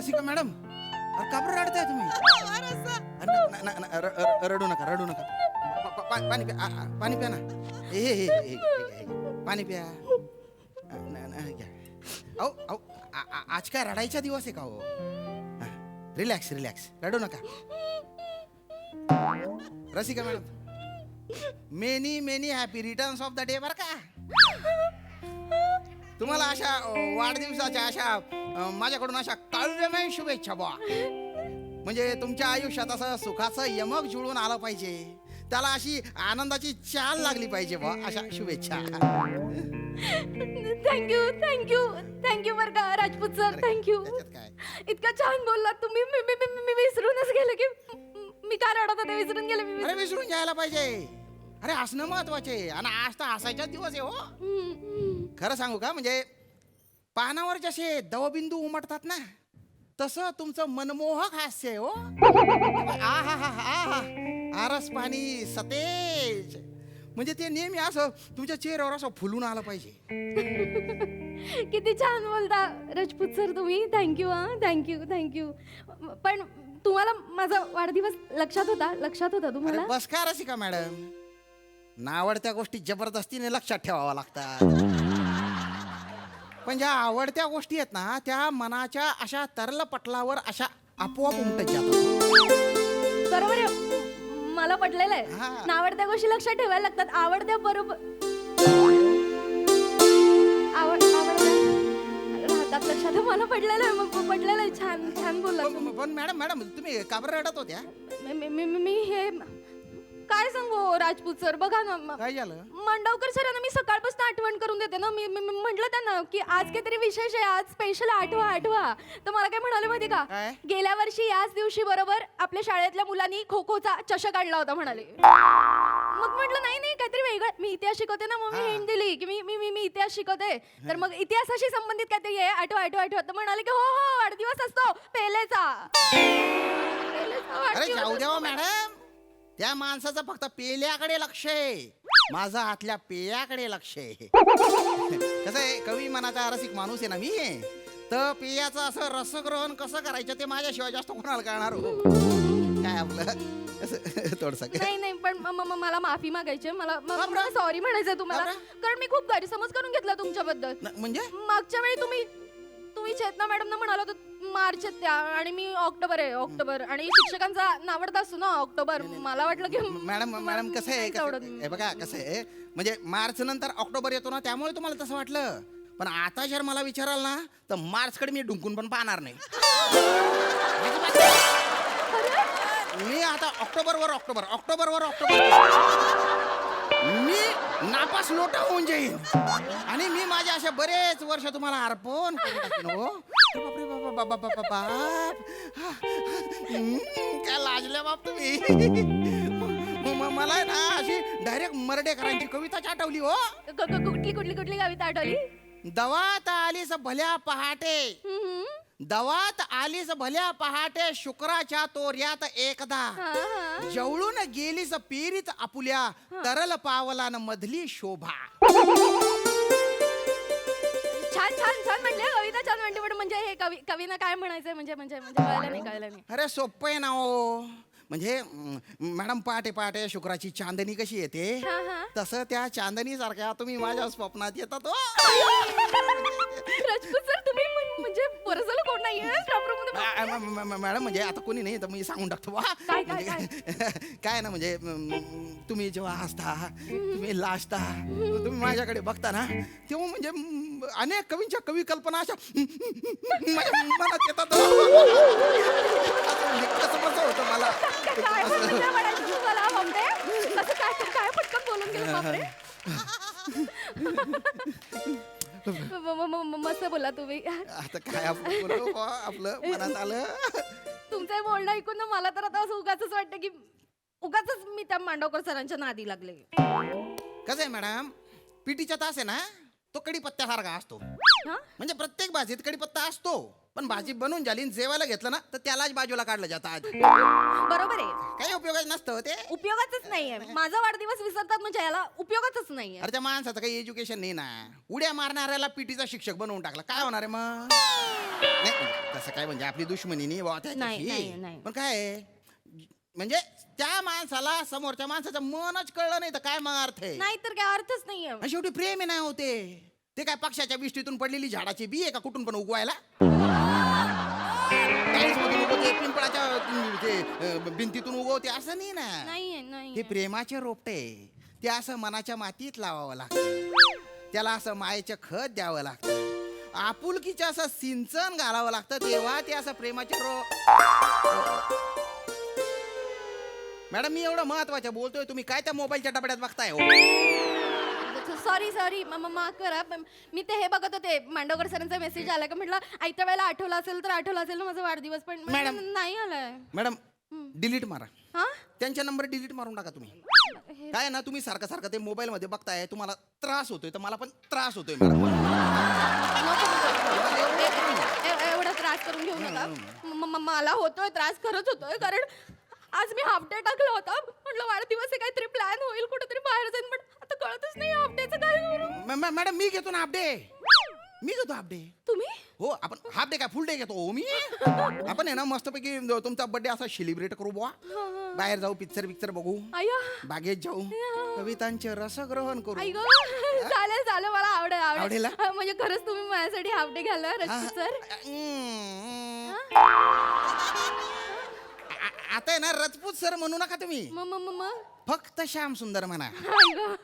Rasika madam, अरे का बरं रडताय तुम्ही? रडू नका, रडू नका. पाणी प्या, पाणी प्या ना. पाणी प्या. अहो अहो, आज काय रडायचा दिवस आहे का हो? रिलॅक्स रिलॅक्स, रडू नका. Rasika madam, many many happy returns of the day बरं का. तुम्हाला अशा वाढदिवसाच्या अशा माझ्याकडून अशा काळवेमय शुभेच्छा बुवा. म्हणजे तुमच्या आयुष्यात असं सुखाचं यमक जुळून आलं पाहिजे, त्याला अशी आनंदाची चाल लागली पाहिजे बुवा, अशा शुभेच्छा. थँक्यू थँक्यू थँक्यू बरं का राजपूत सर, थँक्यू. इतका छान बोललात तुम्ही. मी विसरूनच गेले की मी काय रडत होते, विसरून गेले मी. अरे विसरून जायला पाहिजे. अरे हसणं महत्वाचे, आणि आज तर हसायचाच दिवस आहे हो. खरं सांगू का, म्हणजे पानावर जसे दवबिंदू उमटतात ना, तसं तुमचं मनमोहक हास्य आहे हो. आहा हा हा, आरस पाणी सतेज. म्हणजे ते नेहमी असं तुमच्या चेहऱ्यावर असं फुलून आलं पाहिजे. किती छान बोलता राजपूत सर तुम्ही. Thank you thank you thank you. पण तुम्हाला माझा वाढदिवस लक्षात होता तुम्हाला? अरे बस का रसिका मॅडम, नावडत्या गोष्टी जबरदस्तीने लक्षात ठेवाव्या लागतात. पण ज्या आवडत्या गोष्टी आहेत ना, त्या मनाच्या अशा तरल पटलावर अशा आपोआप उमटत जातात. बरोबर आहे, मला पटलेलं आहे. हा. नावडत्या गोष्टी लक्षात ठेवायला लागतात. आवडत्या बरोबर राहतात लक्षात. मला पटलेलं आहे. छान छान बोलला तुम्ही. पण मॅडम मॅडम तुम्ही का बरं रडत होत्या? मी हे काय सांगू राजपूत सर, बघा ना, काय झालं? मांडवकर सरांना मी सकाळपासून आठवण करून देते ना. मी म्हटलं त्यांना की आज काहीतरी विशेष आहे, आज स्पेशल आठवा. तर मला काय म्हणाले माहिती का, काय? गेल्या वर्षी याच दिवशी बरोबर आपल्या शाळेतल्या मुलांनी खो खोचा चषक काढला होता म्हणाले. मग म्हटलं नाही काहीतरी वेगळं. मी इतिहास शिकवते ना, मग मी हिंट दिली की मी इतिहास शिकवते, तर मग इतिहासाशी संबंधित काहीतरी आहे. आठवा. तर म्हणाले की हो वाढदिवस असतो पेलेचा. अरे जाऊ द्या मॅडम, त्या माणसाचं फक्त पेल्याकडे लक्ष आहे, माझं आतल्या पेयाकडे लक्ष आहे. कसं आहे, कवी मनाचा रसिक माणूस आहे ना मी, तर पेयाचं असं रसग्रहण कसं करायचं ते माझ्याशिवाय जास्त कोणाला कळणार हो. काय आपलं थोडस. नाही पण मला माफी मागायची. मला सॉरी म्हणायचं तुम्हाला, कारण मी खूप गैरसमज करून घेतला तुमच्याबद्दल. म्हणजे मागच्या वेळी तुम्ही चेतना मॅडम म्हणाला होता मार्च त्या, आणि मी ऑक्टोबर आणि शिक्षकांचा नावडता असतो ना ऑक्टोबर. मला वाटलं की मॅडम कसं आहे, बघा कसं आहे, म्हणजे मार्च नंतर ऑक्टोबर येतो ना, त्यामुळे तुम्हाला तसं वाटलं. पण आता जर मला विचाराल ना, तर मार्च कडे मी डुंकून पण पाहणार नाही. मी आता ऑक्टोबर मी नापास लोटा होऊन जाईन, आणि मी माझे असे बरेच वर्ष तुम्हाला अर्पण करून टाकेन हो. काय लाजल्या बाप तुम्ही. मला आहे ना अशी डायरेक्ट मर्डेकरांची कविताच आठवली हो. कुठली कविता आठवली? दवात आलीस भल्या पहाटे, दवात आलीस भल्या पहाटे, शुक्राच्या तोऱ्यात एकदा, जवळून गेलीस पेरीत आपुल्या, तरल पावलान मधली शोभा. छान म्हणले कविता, छान म्हणते. पण म्हणजे हे कवीनं काय म्हणायचंय म्हणजे कळलं नाही. अरे सोपं आहे ना हो. म्हणजे मॅडम पहाटे शुक्राची चांदणी कशी येते, तसं त्या चांदणी सारख्या तुम्ही माझ्या स्वप्नात येतात हो. राजपूत सर तुम्ही म्हणजे बरं कोण नाही मॅडम, म्हणजे आता कोणी नाही तर मी सांगून टाकतो बा. काय ना, म्हणजे तुम्ही जेव्हा हसता, तुम्ही लाजता, तुम्ही माझ्याकडे बघता ना, तेव्हा म्हणजे अनेक कवींच्या कवी कल्पना अशा माझ्या मनात येतात. कसं होतं मला. काय पटकन बोलून गेलं बापरे. मस्त बोला तुम्ही. आता काय आपलं मनात आलं. तुमचं बोलणं ऐकून ना मला तर आता असं उगाच वाटतं की उगाच मी त्या मांडवकर सरांच्या नादी लागले. कसं आहे मॅडम, पीटीचा तास आहे ना, तो कडीपत्त्यासारखा असतो. म्हणजे प्रत्येक भाजीत कडीपत्ता असतो, पण भाजी बनवून झाली आणि जेवायला घेतलं ना तर त्यालाच बाजूला काढलं जातं आधी. बरोबर आहे. काही उपयोगाचं नसतं ते. उपयोगाचंच नाहीये. माझा वाढदिवस विसरतात म्हणजे याला उपयोगाचच नाहीये. अरे त्या माणसाचं काही एज्युकेशन नाही ना. उड्या मारणाऱ्याला पीटीचा शिक्षक बनवून टाकला, काय होणार आहे मग? नाही तसं काय म्हणजे आपली दुश्मनी नाही बुवा नाही, त्याच्याशी. नाही. पण काय आहे, म्हणजे त्या माणसाला समोरच्या माणसाचं मनच कळलं नाही तर काय मग अर्थ आहे? नाहीतर काय अर्थच नाहीये. आणि शेवटी प्रेम आहे ना होते. ते काय पक्षाच्या विष्टीतून पडलेली झाडाची बी आहे का कुठून पण उगवायला? टाईल्समधून उगवते, पिंपळाच्या भिंतीतून उगवते असं नाही ना. नाहीये हे नाही. प्रेमाचे रोपटे ते असं मनाच्या मातीत लावावं लागतं. त्याला असं मायेचं खत द्यावं लागतं, आपुलकीचं असं सिंचन घालावं लागतं, तेव्हा ते असं प्रेमाचे मॅडम मी एवढं महत्वाचं बोलतोय, तुम्ही काय त्या मोबाईलच्या डबड्यात बघताय हो? सॉरी माफ करा. मी ते हे बघत होते, मांडवकर सरांचा मेसेज आला का, म्हटलं आयत्या वेळेला आठवला असेल तर आठवला असेल ना माझा वाढदिवस, पण मॅडम. नाही आलाय. मॅडम डिलीट मारा, हा त्यांच्या नंबर डिलीट मारून टाका तुम्ही. हे- काय ना तुम्ही सारखं सारखं ते मोबाईल मध्ये बघताय, तुम्हाला त्रास होतोय तर मला पण त्रास होतोय मॅडम. एवढा त्रास करून घेऊ नका. मला होतोय त्रास, खरंच होतोय, कारण आज मी हाफ डे टाकला होता. म्हटलं वाढदिवस आहे, काहीतरी प्लॅन होईल, कुठेतरी बाहेर जाईन, पण आता कळतच नाही हाफ डेचं काय करू. मॅडम मी घेतो ना हाफ डे, मी घेतो हाफ डे. तुम्ही हो आपण हाफ डे काय फुल डे घेतो हो मी. आपण आहे ना मस्तपैकी तुमचा बर्थडे असा सेलिब्रेट करू बुवा, बाहेर जाऊ, पिक्चर बघू, अय्या बागेत जाऊ, कवितांचे रसग्रहण करू. आई गं, चालेल मला आवडेल आवडेल ना? म्हणजे खरंच तुम्ही माझ्यासाठी हाफ डे घालला रजपूत सर. आता आहे ना रजपूत सर म्हणू नका तुम्ही, मग फक्त श्याम सुंदर म्हणा. आई गं.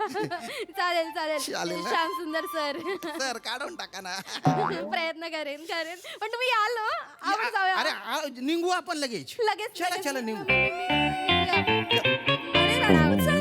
चालेल चालेल ना? श्याम सुंदर सर. सर काढून टाका ना. प्रयत्न करेन पण तुम्ही याल ना, आपण जाऊया. अरे निघू आपण लगेच. लगेच चला निघू. बरे राहणार सर.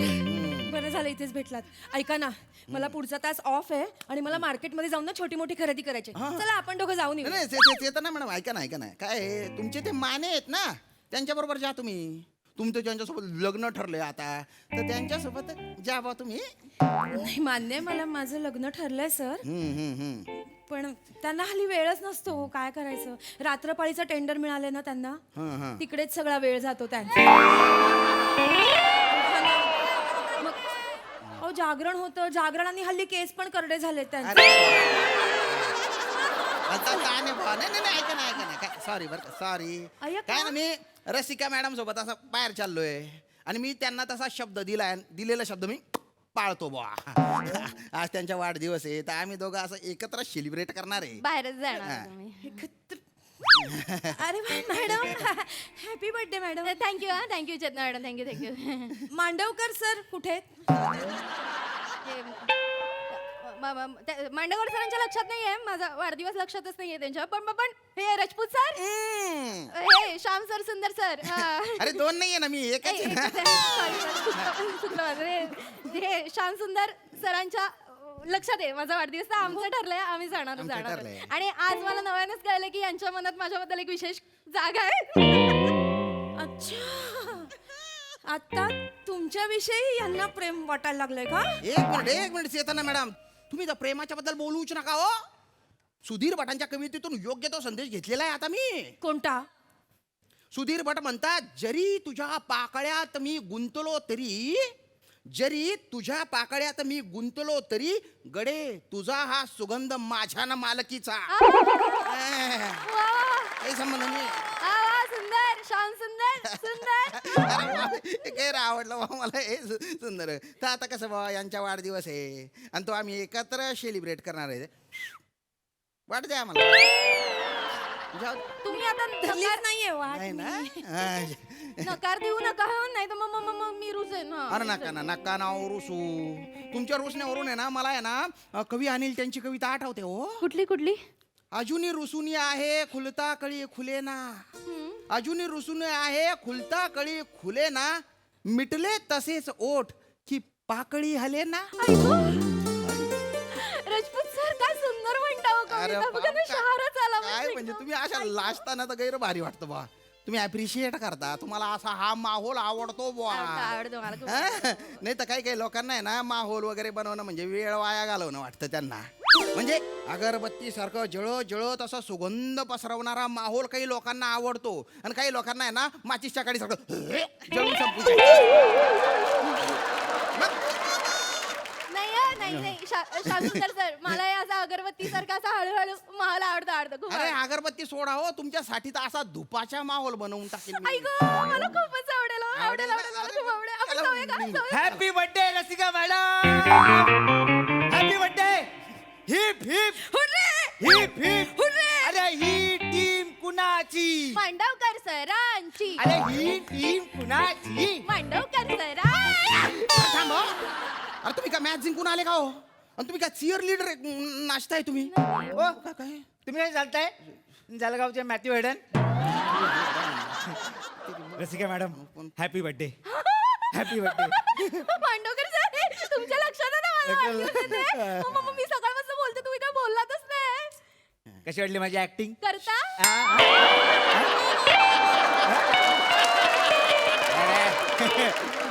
बरं झालं इथेच भेटलात. ऐका ना, मला पुढचा तास ऑफ आहे आणि मला मार्केटमध्ये जाऊन ना छोटी मोठी खरेदी करायची. चला आपण दोघं जाऊन येऊ. नाही ते तर ना मॅडम, ऐका ना काय आहे, तुमचे ते माने आहेत ना, त्यांच्या बरोबर जा तुम्ही. तुमचं ज्यांच्यासोबत लग्न ठरलंय आता तर त्यांच्यासोबत जा बा तुम्ही. नाही, मान्य आहे मला, माझं लग्न ठरलंय सर, पण त्यांना हल्ली वेळच नसतो. काय करायचं, रात्रपाळीचं टेंडर मिळालंय ना त्यांना, तिकडेच सगळा वेळ जातो त्यांचा. मग अहो जागरण होतं, जागरणाने हल्ली केस पण करडे झाले त्यांचे. आता काय नाही ऐका ना काय सॉरी बरं सॉरी. अय्या, काय ना मी रसिका मॅडम सोबत असं बाहेर चाललोय आणि मी त्यांना तसा शब्द दिलाय, दिलेला शब्द मी पाळतो बुवा. आज त्यांचा वाढदिवस आहे तर आम्ही दोघं असं एकत्र सेलिब्रेट करणार आहे. बाहेरच जाणार तुम्ही. अरे madam, happy birthday madam. Thank you Chetna madam, thank you. Mandavkar sir कुठे आहेत? मांडवकर सरांच्या लक्षात नाहीये माझा वाढदिवस, लक्षातच नाहीये त्यांच्या. पण हे राजपूत सर, हे श्याम सर, सुंदर सर. अरे दोन नाहीये ना, मी एकच आहे ना. हे श्याम सुंदर सरांच्या लक्षात आहे माझा वाढदिवस, तर आमचं ठरलंय, आम्ही जाणार. ठरलंय. आणि आज मला नव्यानेच कळलं की यांच्या मनात माझ्याबद्दल एक विशेष जागा आहे. अच्छा, आता तुमच्याविषयी यांना प्रेम वाटायला लागलंय का? एक मिनिट चेतना मॅडम, तुम्ही तर प्रेमाच्या बद्दल बोलूच नका हो. सुधीर भटांच्या कवितेतून योग्य तो संदेश घेतलेला आहे आता मी. कोणता? सुधीर भट म्हणतात, जरी तुझ्या पाकळ्यात मी गुंतलो तरी, जरी तुझ्या पाकळ्यात मी गुंतलो तरी, गडे तुझा हा सुगंध माझ्या ना मालकीचा. काही संबंध नाही. सुंदर, श्याम सुंदर. काय आवडलं बा मला हे सुंदर. तर आता कसं बा, यांचा वाढदिवस आहे आणि तो आम्ही एकत्र सेलिब्रेट करणार आहे. वाट द्या मला. तुम्ही आता धरलीच नाहीये वाट. नाही ना. नकार देऊ नका, नाही तर मग मी रुसेन ना. अरे नका ना रुसू. तुमच्या रुसण्यावरून आहे ना मला आहे ना कवी अनिल त्यांची कविता आठवते हो. कुठली? अजूनी रुसूनी आहे खुलता कळी खुले ना, अजूनी रुसून आहे खुलता कळी खुले ना, मिटले तसेच ओठ की पाकळी हले ना. राजपूत सर काय सुंदर म्हणता हो कविता, बघा ना, शहरच आला काय म्हणजे तुम्ही अशा लाजताना तर गैर भारी वाटतं बा. तुम्ही अप्रिशिएट करता, तुम्हाला असा हा माहोल आवडतो बुवा. आवडतो मला. नाही तर काही लोकांना आहे ना माहोल वगैरे बनवणं म्हणजे वेळ वाया घालवणं वाटतं त्यांना. म्हणजे अगरबत्ती सारखं जळत जळत असा सुगंध पसरवणारा माहोल काही लोकांना आवडतो आणि काही लोकांना आहे ना माचीसच्या काडी सारखं जळून संपू द्यायचं. नाही शांतुकर सर मला हे असा अगरबत्ती सारखा असा हळूहळू मला आवडतं खूप अरे अगरबत्ती सोडा हो, तुमच्यासाठी तर असा धुपाचा माहोल बनवून टाकेल मी. ऐक मला खूपच आवडेल हो. आवडेल मला खूप आवडेल आपण जाऊया का? जाऊया. Happy birthday Rasika madam. Happy birthday. Heap heap heap heap. अरे ही टीम कुणाची? मांडवकर सरांची. अरे ही टीम कुणाची? मांडवकर सरां. थांब हो. अरे तुम्ही काय मॅच जिंकून आले का हो? आणि तुम्ही काय चिअर लीडर नाचताय तुम्ही? ओ काय तुम्ही काय चालताय? जळगावचे Matthew Hayden. Rasika madam happy birthday. Happy birthday. Mandavkar sir तुमच्या लक्षात आहे ना मला वाढदिवस आहे. मग मी सकाळपासून बोलते तुम्ही काय बोललातच नाही. कशी वाटली माझी ऍक्टिंग? करता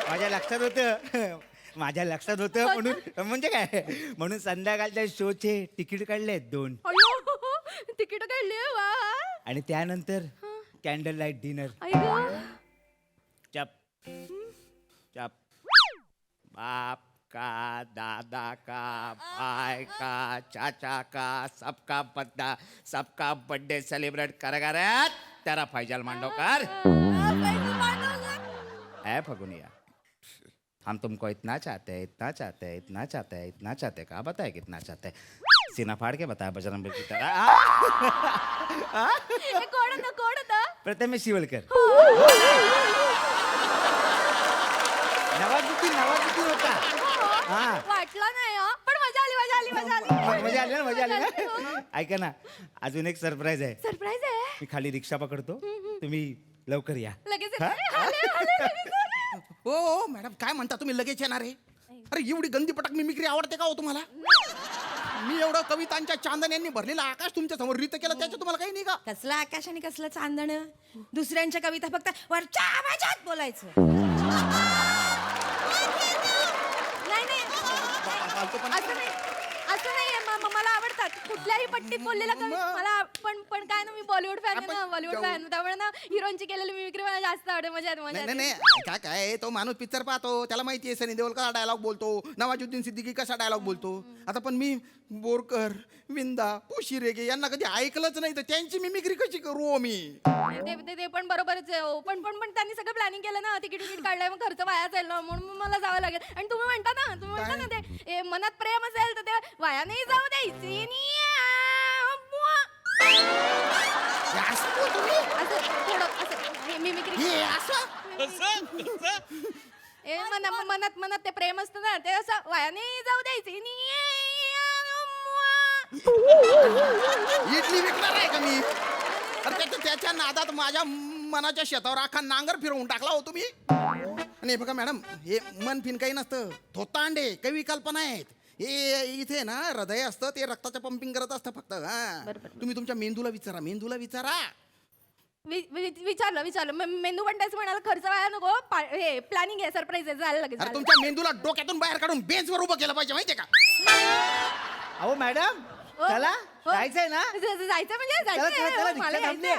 माझ्या लक्षात होतं. माझ्या लक्षात होतं म्हणून म्हणजे काय म्हणून संध्याकाळच्या शोचे तिकीट काढले 2 अयो तिकीट काढली वा आणि त्यानंतर कॅन्डल लाईट डिनर. चप चप. बाप का, दादा का, भाई का, चाचा का, सबका बड्डा, सबका बर्थडे सेलिब्रेट करत तेरा फैजल मांडवकर. है फगुनिया, हम तुमको इतना चाहते हैं, इतना चाहते हैं, इतना चाहते हैं, इतना चाहते हैं. का बताए कितना चाहते हैं? सीना फाड़ के बताया बजरंग बली की तरह. कोण होतं प्रथमेश शिवलकर. नवाजुद्दीन होता. हा. वाटलं नाही हं. पण मजा आली मजा आली ना, मजा आली ना. ऐका ना, अजून एक सरप्राईज आहे. सरप्राईज आहे मी खाली रिक्षा पकडतो, तुम्ही लवकर या. लगेच हा? येते. आले, लगेच. हो हो मॅडम काय म्हणता तुम्ही लगेच येणार आहे? अरे एवढी गंदी पटक मिमिक्री आवडते का हो तुम्हाला? मी एवढं कवितांच्या चांदण्यांनी भरलेलं आकाश तुमच्या समोर रित केलं त्याच्यात तुम्हाला काही नाही का? कसलं आकाश आणि कसलं चांदण. दुसऱ्यांच्या कविता फक्त वरच्या आवाजात बोलायचं. नाही असं नाही मला आवडतात कुठल्याही पट्टीत बोललेला कवी मला पण काय ना मी बॉलिवूड फॅन आहे ना बॉलिवूड फॅन त्यामुळे ना हिरोईनची केलेली मिमिक्री मला जास्त आवडते. मजा नाही काय तो माणूस पिक्चर पाहतो त्याला माहिती आहे सनी देओल कसा डायलॉग बोलतो, नवाजुद्दीन सिद्दीकी कसा डायलॉग बोलतो. आता पण मी बोरकर, विंदा, पोशिरेगे यांना कधी ऐकलंच नाही तर त्यांची मिमिक्री कशी करू हो मी? ते पण बरोबरच आहे हो. पण त्यांनी सगळं प्लॅनिंग केलं ना तिकीट काढलंय मग खर्च वाया जाईल ना म्हणून मला जावं लागेल. आणि तुम्ही म्हणता ना ते मनात प्रेम असेल तर ते वाया नाही जाऊ द्यायची. मिमिक्री मनात ते प्रेम असतं ना ते असं वाया नाही जाऊ द्यायची. इडली विकणार आहे का मी? अरे त्याच्या नादात माझ्या मनाच्या शेतावर अख्खा नांगर फिरवून टाकला हो तुम्ही. आणि बघा मॅडम हे मन फिन काही नसतं, थोतांडे कवी कल्पना आहेत. हे इथे ना हृदय असतं ते रक्ताचं पंपिंग करत असतं फक्त. हा तुम्ही तुमच्या मेंदूला विचारा. विचारलं मेंदू पंडायचं म्हणाला खर्च व्हायला नको. हे प्लॅनिंग आहे सरप्राईज आहे झालं लगेच. अरे तुमच्या मेंदूला डोक्यातून बाहेर काढून बेंचवर उभं केलं पाहिजे माहितीये का? अहो मॅडम चला जायचंय ना. जायचं म्हणजे चला, जायचं मला रिक्षा थांबली.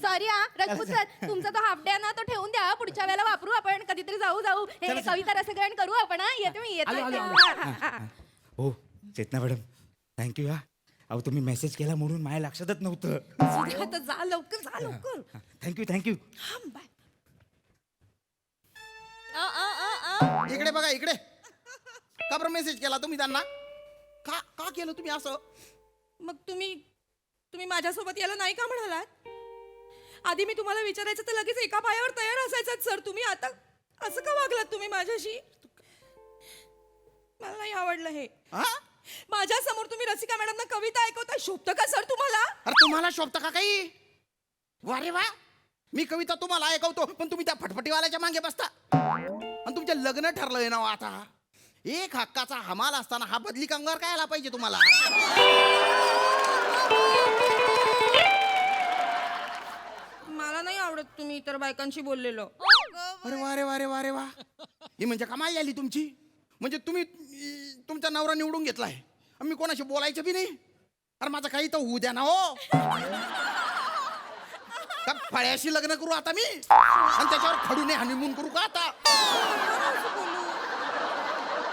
सॉरी हा राजपूत सर तुमचा तो हाफ डे ना तो ठेवून द्या पुढच्या वेळेला वापरू आपण कधीतरी जाऊ हे कविता रसग्रहण करू आपण. येते मी येते. हो चेतना मॅडम थँक्यू. हा अहो तुम्ही मेसेज केला म्हणून माझ्या लक्षातच नव्हतं. आता जा लवकर. थँक्यू. इकडे बघा इकडे. का बरं मेसेज केला तुम्ही त्यांना? का केलं तुम्ही असं? मग तुम्ही माझ्यासोबत यायला नाही का म्हणालात? आधी मी तुम्हाला विचारायचं तर लगेच एका पायावर तयार असायचं सर. तुम्ही आता असं का वागलात तुम्ही माझ्याशी? मला नाही आवडलं हे. माझ्या समोर तुम्ही रसिका मॅडमना कविता ऐकवता. शोभतं का सर तुम्हाला? अरे तुम्हाला शोभतं का काही? वा रे वा. मी कविता तुम्हाला ऐकवतो पण तुम्ही त्या फटफटीवाल्याच्या मागे बसता. आणि तुमचं लग्न ठरलंय ना आता. एक हक्काचा हमाल असताना हा बदली कामगार काय आला पाहिजे तुम्हाला? मला नाही आवडत तुम्ही इतर बायकांशी बोललेलो. अरे वा ही म्हणजे कमाल झाली तुमची. म्हणजे तुम्ही तुमचा नवरा निवडून घेतलाय मी कोणाशी बोलायचं बी नाही. अरे माझं काही तर होऊ द्या ना हो. का फळ्याशी लग्न करू आता मी आणि त्याच्यावर खडूने हनीमून करू का आता?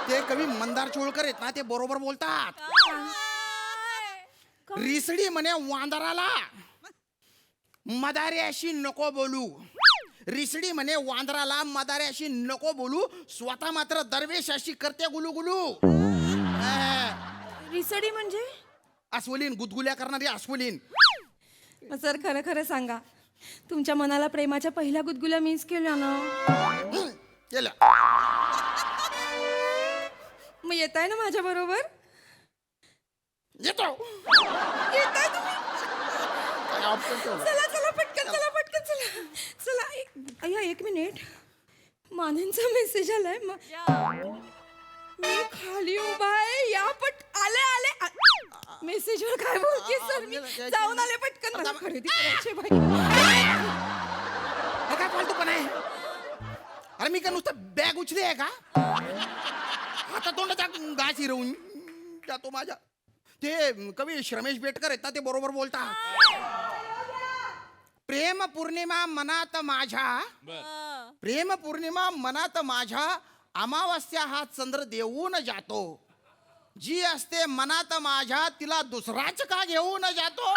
ते कवी मंदार चोळकर आहेत ना, ते बरोबर बोलतात. रिसडी म्हणे वांदराला, मदाऱ्याशी नको बोलू. रिसडी म्हणे वांदराला, मदाऱ्याशी नको बोलू, स्वतः मात्र दरवेशाशी करते गुलू गुलू. रिसडी म्हणजे? अस्वलीन, गुदगुल्या करणारी अस्वलीन. सर खरं खरं सांगा, तुमच्या मनाला प्रेमाच्या पहिल्या गुदगुल्या मीच केल्या ना? केलं. मग येताय ना माझ्या बरोबर? येतो. येताय तुम्ही? काय option ठेवला? चला चला पटकन, चला पटकन, चला चला. अय्या, एक मिनिट. मानेंचा मेसेज आलाय. मी खाली उभा आहे, या आले आले. मेसेजवर काय बोलते सर? मी जाऊन आले पटकन, मला खरेदी करायची बाई. हे काय फालतू पण आहे? अरे मी काय नुसतं बॅग उचली आहे का? आता तोंडाचा घास हिरवून जातो माझ्या. ते कवी श्रमेश बेटकर आहेत ना, ते बरोबर बोलतात. प्रेम पौर्णिमा मनात माझ्या, प्रेम पौर्णिमा मनात माझ्या, अमावस्या हा चंद्र देऊन जातो. जी असते मनात माझ्या, तिला दुसराच का घेऊन जातो.